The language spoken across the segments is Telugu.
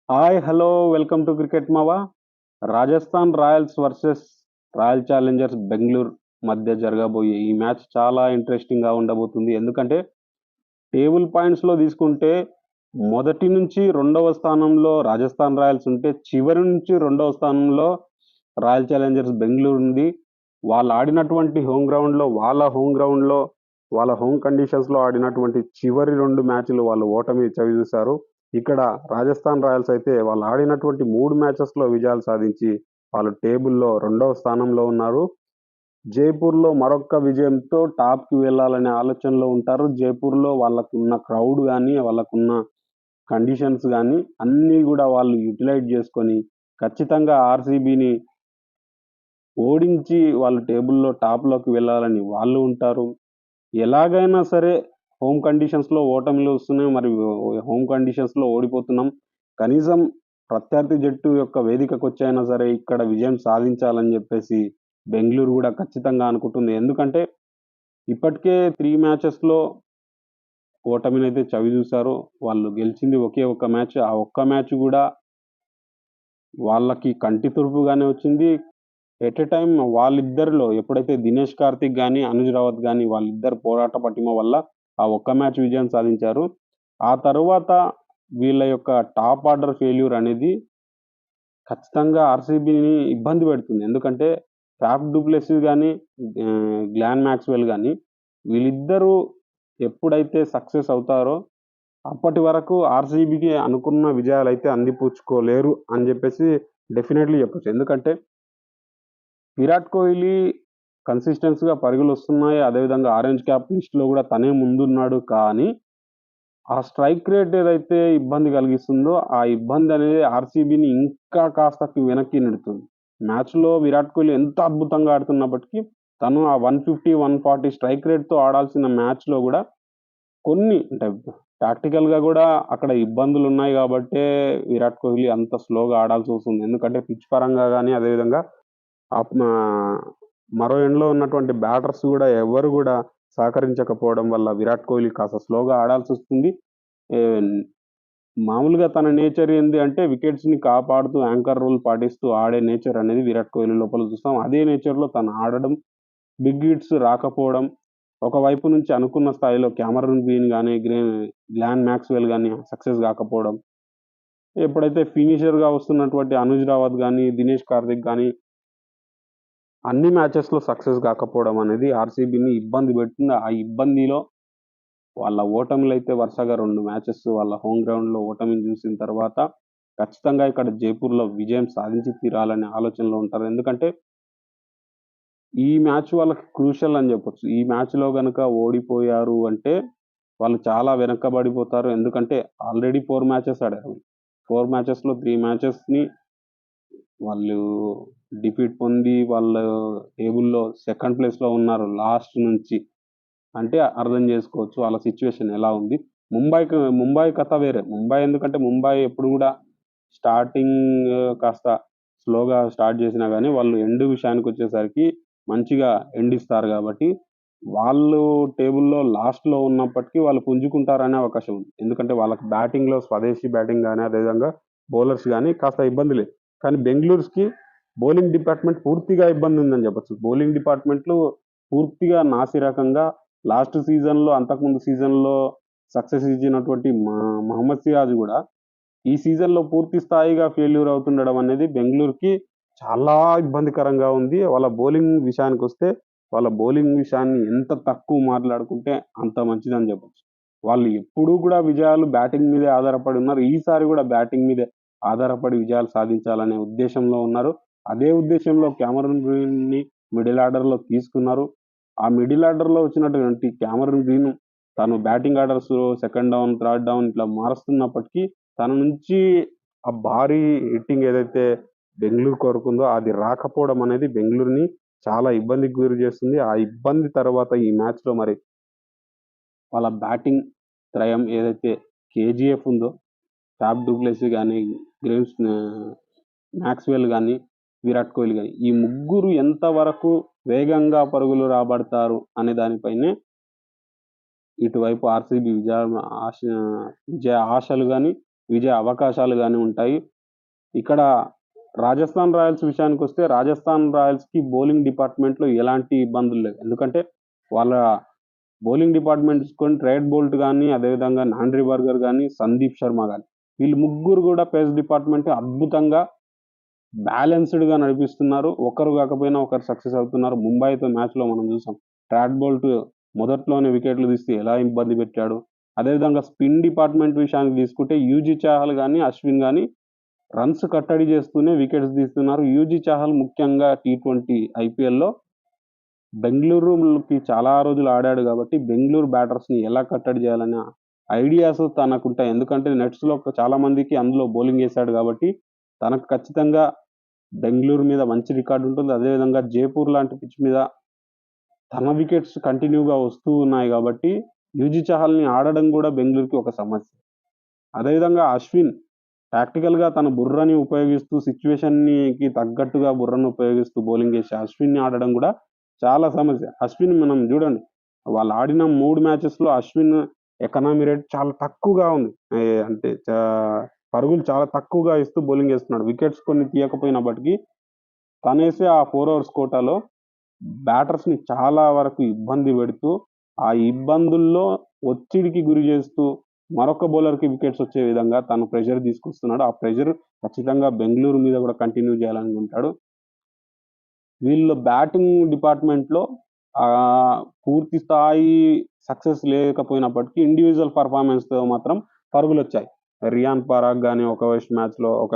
Hi hello welcome to cricket మావా. Rajasthan Royals versus Royal Challengers Bengaluru మధ్య జరగబోయే ఈ మ్యాచ్ చాలా ఇంట్రెస్టింగ్గా ఉండబోతుంది. ఎందుకంటే టేబుల్ పాయింట్స్లో తీసుకుంటే మొదటి నుంచి రెండవ స్థానంలో రాజస్థాన్ రాయల్స్ ఉంటే, చివరి నుంచి రెండవ స్థానంలో రాయల్ ఛాలెంజర్స్ బెంగళూరు ఉంది. వాళ్ళు ఆడినటువంటి వాళ్ళ హోమ్ కండిషన్స్లో ఆడినటువంటి చివరి రెండు మ్యాచ్లు వాళ్ళు ఓటమి చవిచూశారు. ఇక్కడ రాజస్థాన్ రాయల్స్ అయితే వాళ్ళు ఆడినటువంటి 3 మ్యాచెస్‌లో విజయాలు సాధించి వాళ్ళు టేబుల్‌లో రెండవ స్థానంలో ఉన్నారు. జైపూర్‌లో మరొక్క విజయంతో టాప్‌కి వెళ్ళాలనే ఆలోచనలో ఉంటారు. జైపూర్‌లో వాళ్ళకున్న క్రౌడ్ గాని, వాళ్ళకున్న కండిషన్స్ గాని అన్నీ గూడా వాళ్ళు యుటిలైజ్ చేసుకొని ఖచ్చితంగా ఆర్‌సీబీని ఓడించి వాళ్ళు టేబుల్‌లో టాప్‌లోకి వెళ్ళాలని వాళ్ళు ఉంటారు. ఎలాగైనా సరే హోమ్ కండిషన్స్‌లో ఓటమిలు వస్తున్నాయి. మరి హోమ్ కండిషన్స్‌లో ఓడిపోతున్నాం. కనీసం ప్రత్యర్థి జట్టు యొక్క వేదికకొచ్చైనా సరే ఇక్కడ విజయం సాధించాలని జెప్పేసి బెంగుళూరు గూడా ఖచ్చితంగా అనుకుంటుంది. ఎందుకంటే ఇప్పటికే 3 మ్యాచెస్‌లో ఓటమినైతే చవిచూశారు. వాళ్ళు గెలిచింది ఒకే ఒక్క మ్యాచ్. ఆ ఒక్క మ్యాచ్ గూడా వాళ్ళకి కంటి తుడుపుగానే వచ్చింది. ఎట్ ఎ టైమ్ వాళ్ళిద్దరిలో ఎప్పుడైతే దినేష్ కార్తీక్ గాని, అనుజ్ రావత్ గాని వాళ్ళిద్దరి పోరాట పటిమ వల్ల ఆ ఒక్క మ్యాచ్ విజయం సాధించారు. ఆ తరువాత వీళ్ళ యొక్క టాప్ ఆర్డర్ ఫెయిల్యూర్ అనేది ఖచ్చితంగా ఆర్‌సీబీని ఇబ్బంది పెడుతుంది. ఎందుకంటే ఫాఫ్ డు ప్లెసిస్ గాని, గ్లెన్ మాక్స్‌వెల్ గాని వీళ్ళిద్దరూ ఎప్పుడైతే సక్సెస్ అవుతారో అప్పటి వరకు ఆర్‌సీబీకి అనుకున్న విజయాలైతే అందిపుచ్చుకోలేరు అని జెప్పేసి డెఫినైట్‌లీ చెప్పొచ్చు. ఎందుకంటే విరాట్ కోహ్లీ కన్సిస్టెన్సీ‌గా పరుగులొస్తున్నాయి. అదేవిధంగా ఆరెంజ్ క్యాప్ లిస్ట్‌లో గూడా తనే ముందున్నాడు. కానీ, ఆ స్ట్రైక్ రేట్ ఏదైతే ఇబ్బంది కలిగిస్తుందో, ఆ ఇబ్బందనేది ఆర్‌సీబీని ఇంకా కాస్త వెనక్కి నెడుతుంది. మ్యాచ్‌లో విరాట్ కోహ్లీ ఎంత అద్భుతంగా ఆడుతున్నప్పటికీ, తను ఆ 150, 140 స్ట్రైక్ రేట్‌తో ఆడాల్సిన మ్యాచ్‌లో గూడా కొన్ని అంటే టాక్టికల్‌గా గూడా అక్కడ ఇబ్బందులున్నాయి గాబట్టే విరాట్ కోహ్లీ అంత స్లోగా ఆడాల్సొస్తుంది. ఎందుకంటే పిచ్ పరంగా గాని, అదేవిధంగా ఆప్ మా మరో ఎండ్‌లో ఉన్నటువంటి బ్యాటర్స్ గూడా ఎవరు గూడా సహకరించకపోవడం వల్ల విరాట్ కోహ్లీ కాస్త స్లోగా ఆడాల్సొస్తుంది. ఏన్ మామూలుగా తన నేచర్ ఏంది అంటే వికెట్స్‌ని కాపాడుతూ యాంకర్ రూల్ పాటిస్తూ ఆడే నేచర్ అనేది విరాట్ కోహ్లీ లోపల చూస్తాం. అదే నేచర్‌లో తను ఆడడం, బిగ్ హిట్స్ రాకపోవడం, ఒకవైపు నుంచి అనుకున్న స్థాయిలో క్యామరూన్ గ్రీన్ గాని, గ్లెన్ మాక్స్‌వెల్ గాని సక్సెస్ గాకపోవడం. ఎప్పుడైతే ఫినిషర్‌గా వస్తున్నటువంటి అనుజ్ రావత్ గాని, దినేష్ కార్తిక్ గాని అన్ని మ్యాచెస్‌లో సక్సెస్ గాకపోవడం అనేది ఆర్‌సీబీని ఇబ్బంది పెడుతుంది. ఆ ఇబ్బందిలో వాళ్ళ ఓటములైతే వరుసగా 2 మ్యాచెస్ వాళ్ళ హోమ్ గ్రౌండ్‌లో ఓటమిని చూసిన తర్వాత ఖచ్చితంగా ఇక్కడ జైపూర్‌లో విజయం సాధించి తీరాలనే ఆలోచనలో ఉంటారు. ఎందుకంటే ఈ మ్యాచ్ వాళ్ళకి క్రూషియల్ అని చెప్పొచ్చు. ఈ మ్యాచ్‌లో గనక ఓడిపోయారు అంటే వాళ్ళు చాలా వెనక్కబడిపోతారు. ఎందుకంటే ఆల్రెడీ 4 మ్యాచెస్ ఆడారు. 4 మ్యాచెస్‌లో 3 మ్యాచెస్‌ని వాళ్ళు డిఫీట్ పొంది వాళ్ళు టేబుల్‌లో సెకండ్ ప్లేస్‌లో ఉన్నారు లాస్ట్ నుంచి. అంటే అర్థం జేసుకోవచ్చు వాళ్ళ సిట్యుయేషన్ ఎలా ఉంది. ముంబై కథ వేరే. ఎందుకంటే ముంబై ఎప్పుడు గూడా స్టార్టింగ్ కాస్త స్లోగా స్టార్ట్ జేసినా గానీ వాళ్ళు ఎండ్ విషయానికొచ్చేసరికి మంచిగా ఎండ్ ఇస్తారు గాబట్టి, వాళ్ళు టేబుల్‌లో లాస్ట్‌లో ఉన్నప్పటికీ వాళ్ళు పుంజుకుంటారనే అవకాశం ఉంది. ఎందుకంటే వాళ్ళకి బ్యాటింగ్‌లో స్వదేశీ బ్యాటింగ్ గాని, అదేవిధంగా బౌలర్స్ గాని కాస్త ఇబ్బంది లేదు. కానీ బెంగుళూరుస్‌కి బౌలింగ్ డిపార్ట్‌మెంట్ పూర్తిగా ఇబ్బందుందని జెప్పొచ్చు. బౌలింగ్ డిపార్ట్‌మెంట్‌లో పూర్తిగా నాసిరకంగా లాస్ట్ సీజన్‌లో అంతకుముందు సీజన్‌లో సక్సెస్ ఇచ్చినటువంటి మహమ్మద్ సిరాజ్ గూడా ఈ సీజన్‌లో పూర్తి స్థాయిగా ఫెయిల్యూర్ అవుతుండడం అనేది బెంగుళూరుకి చాలా ఇబ్బందికరంగా ఉంది. వాళ్ళ బౌలింగ్ విషయాన్ని ఎంత తక్కువ మాట్లాడుకుంటే అంత మంచిదని జెప్పొచ్చు. వాళ్ళు ఎప్పుడూ గూడా విజయాలు బ్యాటింగ్ మీదే ఆధారపడి ఉన్నారు. ఈసారి గూడా బ్యాటింగ్ మీదే ఆధారపడి విజయాలు సాధించాలనే ఉద్దేశంలో ఉన్నారు. అదే ఉద్దేశంలో క్యామరూన్ గ్రీన్‌ని మిడిల్ ఆర్డర్‌లో తీసుకున్నారు. ఆ మిడిల్ ఆర్డర్‌లో వచ్చినటువంటి క్యామరూన్ గ్రీన్ తను batting orders second down, third down ఇట్లా మారుస్తున్నప్పటికీ తన నుంచి ఆ భారీ హిట్టింగ్ ఏదైతే బెంగుళూరు కోరుకుందో అది రాకపోవడం అనేది బెంగుళూరుని చాలా ఇబ్బందికి గురి చేస్తుంది. ఆ ఇబ్బంది తర్వాత ఈ మ్యాచ్‌లో మరి వాళ్ళ బ్యాటింగ్ త్రయం ఏదైతే కేజీఎఫ్ ఉందో ఫాఫ్ డు ప్లెసీ గాని, మాక్స్‌వెల్ గాని, విరాట్ కోహ్లీ గాని ఈ ముగ్గురు ఎంతవరకు వేగంగా పరుగులు రాబడతారు అనే దానిపైనే ఇటువైపు ఆర్‌సీబీ విజయ ఆశలు గాని, విజయ అవకాశాలు గాని ఉంటాయి. ఇక్కడ రాజస్థాన్ రాయల్స్ విషయానికొస్తే రాజస్థాన్ రాయల్స్‌కి బౌలింగ్ డిపార్ట్‌మెంట్‌లో ఎలాంటి ఇబ్బందులు లేవు. ఎందుకంటే వాళ్ళ బౌలింగ్ డిపార్ట్‌మెంట్ చూసుకొని ట్రెంట్ బోల్ట్ గాని, అదేవిధంగా ఆండ్రే బర్గర్ గాని, సందీప్ శర్మ గాని వీళ్ళు ముగ్గురు గూడా పేస్ డిపార్ట్‌మెంట్ అద్భుతంగా బ్యాలెన్స్‌డ్‌గా నడిపిస్తున్నారు. ఒకరు గాకపోయినా ఒకరు సక్సెస్ అవుతున్నారు. ముంబైతో మ్యాచ్‌లో మనం చూసాం. ట్రెంట్ బోల్ట్ మొదట్లోనే వికెట్లు తీస్తే ఎలా ఇబ్బంది పెట్టాడు. అదేవిధంగా స్పిన్ డిపార్ట్‌మెంట్ విషయానికి తీసుకుంటే యూజీ చాహల్ గాని, అశ్విన్ గాని రన్స్ కట్టడి చేస్తూనే వికెట్స్ తీస్తున్నారు. యూజీ చాహల్ ముఖ్యంగా టీ20 ఐపీఎల్‌లో బెంగుళూరుకి చాలా రోజులు ఆడాడు గాబట్టి, బెంగుళూరు బ్యాటర్స్‌ని ఎలా కట్టడి చేయాలన్న ఐడియాస్ తనకుంటాయి. ఎందుకంటే నెట్స్‌లో చాలా మందికి అందులో బౌలింగ్ ఏసాడు గాబట్టి, తనకు ఖచ్చితంగా బెంగుళూరు మీద మంచి రికార్డ్ ఉంటుంది. అదేవిధంగా జైపూర్ లాంటి పిచ్ మీద తన వికెట్స్ కంటిన్యూగా వస్తూ ఉన్నాయి గాబట్టి, యూజీ చహల్‌ని ఆడడం గూడా బెంగుళూరుకి ఒక సమస్య. అదేవిధంగా అశ్విన్ టాక్టికల్‌గా తన బుర్రని ఉపయోగిస్తూ సిట్యుయేషన్‌కి తగ్గట్టుగా బుర్రను ఉపయోగిస్తూ బౌలింగ్ ఏసే అశ్విన్‌ని ఆడడం గూడా చాలా సమస్య. అశ్విన్ మనం జూడండి. వాళ్ళు ఆడిన 3 మ్యాచెస్‌లో అశ్విన్ ఎకానమీ రేట్ చాలా తక్కువగా ఉంది. అంటే పరుగులు చాలా తక్కువగా ఇస్తూ బౌలింగ్ ఏస్తున్నాడు. వికెట్స్ కొన్ని తీయకపోయినప్పటికీ తనేసే ఆ 4 ఓవర్స్ కోటాలో బ్యాటర్స్‌ని చాలా వరకు ఇబ్బంది పెడుతూ, ఆ ఇబ్బందుల్లో ఒత్తిడికి గురి చేస్తూ, మరొక బౌలర్‌కి వికెట్స్ వచ్చే విధంగా తను ప్రెషర్ తీసుకొస్తున్నాడు. ఆ ప్రెషర్ ఖచ్చితంగా బెంగుళూరు మీద కూడా కంటిన్యూ చేయాలనుకుంటాడు. వీళ్ళు బ్యాటింగ్ డిపార్ట్‌మెంట్‌లో పూర్తి స్థాయి సక్సెస్ లేకపోయినప్పటికీ ఇండివిడ్యువల్ పెర్ఫార్మన్స్‌తో మాత్రం పరుగులొచ్చాయి. రియాన్ పరాగ్ గాని ఒక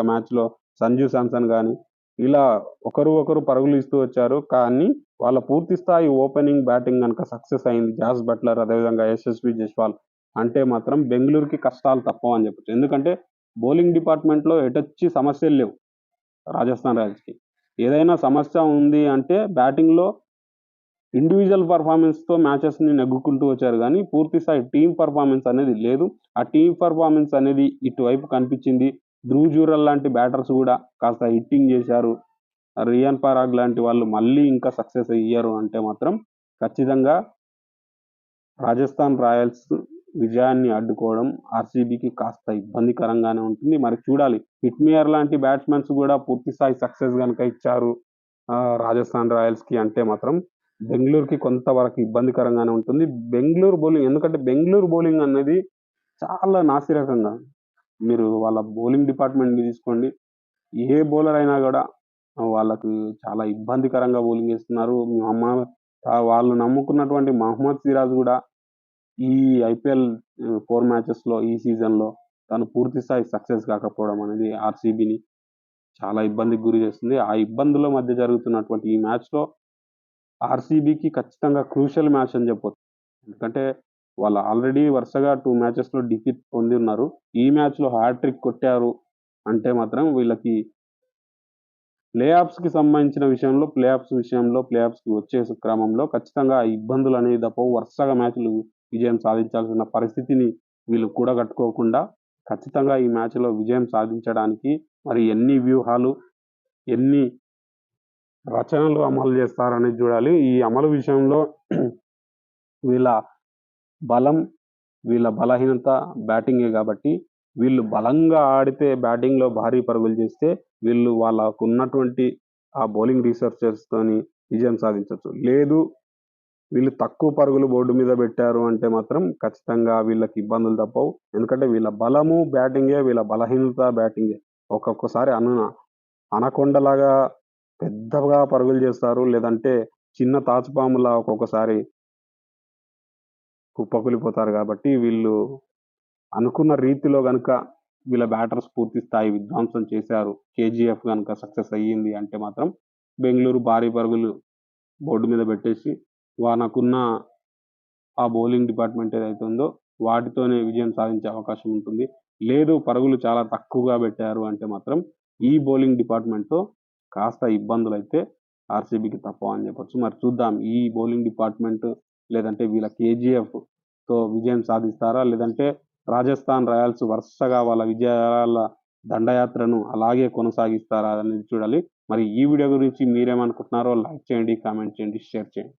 మ్యాచ్‌లో సంజు శాంసన్ గాని ఇలా ఒకరు పరుగులు ఇస్తూ వచ్చారు. కానీ వాళ్ళ పూర్తి స్థాయి ఓపెనింగ్, బ్యాటింగ్ గనక సక్సెస్ అయింది. జాస్ బట్లర్ అదేవిధంగా యశస్వి జైస్వాల్ అంటే మాత్రం బెంగుళూరుకి కష్టాలు తప్పవని చెప్పొచ్చు. ఎందుకంటే బౌలింగ్ డిపార్ట్‌మెంట్‌లో ఎటొచ్చి సమస్యలు లేవు రాజస్థాన్ రాయల్స్‌కి. ఏదైనా సమస్య ఉంది అంటే బ్యాటింగ్‌లో ఇండివిడ్యువల్ పెర్ఫార్మన్స్‌తో మ్యాచెస్‌ని నెగ్గుకుంటూ వచ్చారు గానీ, పూర్తి స్థాయి టీమ్ పెర్ఫార్మన్స్ అనేది లేదు. ఆ టీమ్ పెర్ఫార్మన్స్ అనేది ఇటువైపు కనిపిచ్చింది. ధ్రువ్ జురెల్ లాంటి బ్యాటర్స్ గూడా కాస్త హిట్టింగ్ జేశారు. రియాన్ పరాగ్ లాంటి వాళ్ళు మళ్ళీ ఇంకా సక్సెస్ అయ్యారు అంటే మాత్రం ఖచ్చితంగా రాజస్థాన్ రాయల్స్ విజయాన్ని అడ్డుకోవడం ఆర్‌సీబీకి కాస్త ఇబ్బందికరంగానే ఉంటుంది. మరి చూడాలి. హిట్‌మియర్ లాంటి బ్యాట్స్‌మన్స్ గూడా పూర్తి స్థాయి సక్సెస్ గనక ఇచ్చారు రాజస్థాన్ రాయల్స్‌కి అంటే మాత్రం బెంగుళూరుకి కొంతవరకు ఇబ్బందికరంగానే ఉంటుంది. బెంగుళూరు బౌలింగ్ అనేది చాలా నాసిరకంగా మీరు వాళ్ళ బౌలింగ్ డిపార్ట్‌మెంట్‌ని తీసుకోండి. ఏ బౌలర్ అయినా గూడా వాళ్ళకు చాలా ఇబ్బందికరంగా బౌలింగ్ ఏస్తున్నారు. వాళ్ళు నమ్ముకున్నటువంటి మహమ్మద్ సిరాజ్ గూడా ఈ ఐపీఎల్ 4 మ్యాచెస్‌లో ఈ సీజన్‌లో తను పూర్తి స్థాయి సక్సెస్ కాకపోవడం అనేది ఆర్‌సీబీని చాలా ఇబ్బందికి గురి చేస్తుంది. ఆ ఇబ్బందుల మధ్య జరుగుతున్నటువంటి ఈ మ్యాచ్‌లో ఆర్‌సీబీకి ఖచ్చితంగా క్రూషియల్ మ్యాచ్ అని చెప్పొచ్చు. ఎందుకంటే వాళ్ళు ఆల్రెడీ వరుసగా 2 మ్యాచెస్‌లో డిఫీట్ పొంది ఉన్నారు. ఈ మ్యాచ్‌లో హ్యాట్రిక్ కొట్టారు అంటే మాత్రం వీళ్ళకి ప్లే ఆఫ్స్‌కి వచ్చే క్రమంలో ఖచ్చితంగా ఇబ్బందులనేవి తప్పవు. వరుసగా మ్యాచ్‌లు విజయం సాధించాల్సిన పరిస్థితిని వీళ్ళు కూడగట్టుకోకుండా ఖచ్చితంగా ఈ మ్యాచ్‌లో విజయం సాధించడానికి మరి ఎన్ని వ్యూహాలు, ఎన్ని రచనలు అమలు చేస్తారనేది చూడాలి. ఈ అమలు విషయంలో వీళ్ళ బలం, వీళ్ళ బలహీనత బ్యాటింగే గాబట్టి, వీళ్ళు బలంగా ఆడితే బ్యాటింగ్‌లో భారీ పరుగులు చేస్తే, వీళ్ళు వాళ్ళకున్నటువంటి ఆ బౌలింగ్ రిసోర్సెస్‌తోని విజయం సాధించొచ్చు. లేదు వీళ్ళు తక్కువ పరుగులు బోర్డ్ మీద పెట్టారు అంటే మాత్రం ఖచ్చితంగా వీళ్ళకి ఇబ్బందులు తప్పవు. ఎందుకంటే వీళ్ళ బలము బ్యాటింగే, వీళ్ళ బలహీనత బ్యాటింగే. ఒక్కొక్కసారి అనకొండలాగా పెద్దగా పరుగులు చేస్తారు. లేదంటే చిన్న తాచుపాములా ఒక్కొక్కసారి కుప్పకూలిపోతారు గాబట్టి, వీళ్ళు అనుకున్న రీతిలో గనక వీళ్ళ బ్యాటర్స్ పూర్తి స్థాయి విధ్వంసం చేశారు. కేజీఎఫ్ గనక సక్సెస్ అయ్యింది అంటే మాత్రం బెంగుళూరు భారీ పరుగులు బోర్డ్ మీద పెట్టేసి మనకున్న ఆ బౌలింగ్ డిపార్ట్‌మెంట్ ఏదైతే ఉందో వాటితోనే విజయం సాధించే అవకాశం ఉంటుంది. లేదు పరుగులు చాలా తక్కువగా పెట్టారు అంటే మాత్రం ఈ బౌలింగ్ డిపార్ట్‌మెంట్‌తో కాస్త ఇబ్బందులైతే ఆర్‌సీబీకి తప్పవని చెప్పొచ్చు. మరి చూద్దాం ఈ బౌలింగ్ డిపార్ట్‌మెంట్ లేదంటే వీళ్ళ కేజీఎఫ్‌తో విజయం సాధిస్తారా? లేదంటే రాజస్థాన్ రాయల్స్ వరుసగా వాళ్ళ విజయాల దండయాత్రను అలాగే కొనసాగిస్తారా అనేది చూడాలి. మరి ఈ వీడియో గురించి మీరేమనుకుంటున్నారో లైక్ చేయండి, కామెంట్ చేయండి, షేర్ చేయండి.